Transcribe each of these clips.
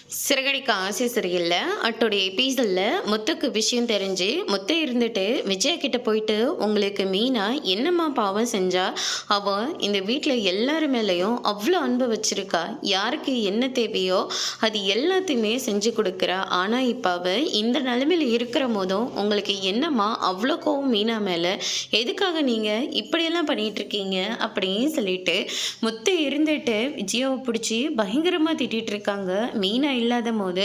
சிறகடிக்க ஆசை சரியில்ல. அட்டோடைய எபிசோட்ல முத்துக்கு விஷயம் தெரிஞ்சு, முத்து இருந்துட்டு விஜயா கிட்ட போயிட்டு, "உங்களுக்கு மீனா என்னம்மா பாவம் செஞ்சா? அவ இந்த வீட்ல எல்லார் மேலயும் அவ்ளோ அன்பு வச்சிருக்கா. யாருக்கு என்ன தேவையோ அது எல்லாத்தையுமே செஞ்சு குடுக்குறா. ஆனா இப்ப அவ இந்த நிலைமையில இருக்கிற போதும், உங்களுக்கு என்னம்மா அவ்ளோ கோவம் மீனா மேல? எதுக்காக நீங்க இப்படியெல்லாம் பண்ணிட்டு இருக்கீங்க?" அப்படின்னு சொல்லிட்டு முத்து இருந்துட்டு விஜயாவை பிடிச்சி பயங்கரமா திட்டிட்டு இருக்காங்க. மீனா இல்லாத போது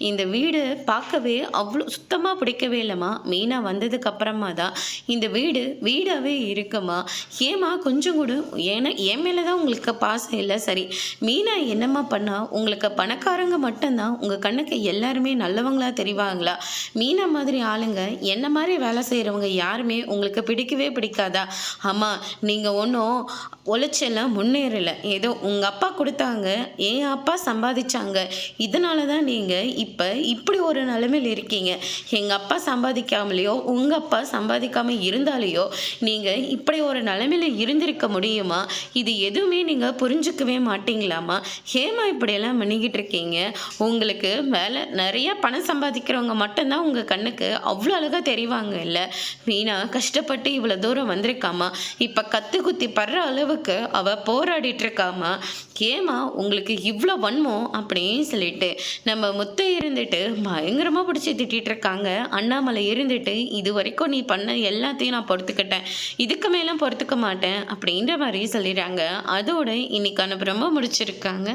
இந்த வீடு பார்க்கவே அவ்வளோ சுத்தமாக பிடிக்கவே இல்லைம்மா. மீனா வந்ததுக்கு அப்புறமா தான் இந்த வீடு வீடாகவே இருக்குமா. ஏம்மா கொஞ்சம் கூட ஏன்னா என் மேலே தான் உங்களுக்கு பாசம் இல்லை. சரி, மீனா என்னம்மா பண்ணா? உங்களுக்கு பணக்காரங்க மட்டும்தான் உங்கள் கண்ணுக்கு எல்லாருமே நல்லவங்களா தெரிவாங்களா? மீனா மாதிரி ஆளுங்க என்ன மாதிரி வேலை செய்கிறவங்க யாருமே உங்களுக்கு பிடிக்கவே பிடிக்காதா? அம்மா, நீங்கள் ஒன்றும் உழைச்செல்லாம் முன்னேறலை. ஏதோ உங்கள் அப்பா கொடுத்தாங்க, என் அப்பா சம்பாதிச்சாங்க. இதனால தான் நீங்கள் இப்போ இப்படி ஒரு நிலைமையில் இருக்கீங்க. எங்கள் அப்பா சம்பாதிக்காமலையோ உங்கள் அப்பா சம்பாதிக்காமல் இருந்தாலேயோ நீங்கள் இப்படி ஒரு நிலைமையில் இருந்திருக்க முடியுமா? இது எதுவுமே நீங்கள் புரிஞ்சுக்கவே மாட்டீங்களாம்மா? ஏம்மா இப்படியெல்லாம் பண்ணிக்கிட்டு இருக்கீங்க? உங்களுக்கு மேலே நிறைய பணம் சம்பாதிக்கிறவங்க மட்டும்தான் உங்கள் கண்ணுக்கு அவ்வளோ அழகாக தெரிவாங்க இல்லை? மீனா கஷ்டப்பட்டு இவ்வளோ தூரம் வந்திருக்காமா. இப்போ கத்து குத்தி படுற அளவுக்கு அவள் போராடிட்டு இருக்காமா. ஏம்மா உங்களுக்கு இவ்வளோ வன்மம் அப்படின்னு சொல்லிட்டு நம்ம முத்து இருந்துட்டு பயங்கரமாக பிடிச்சி திட்டிகிட்டு இருக்காங்க. அண்ணாமலை இருந்துட்டு, "இது வரைக்கும் நீ பண்ண எல்லாத்தையும் நான் பொறுத்துக்கிட்டேன், இதுக்கு மேலும் பொறுத்துக்க மாட்டேன்" அப்படின்ற மாதிரி சொல்லிடுறாங்க. அதோட இன்னைக்கான பிரம்ம முடிச்சிருக்காங்க.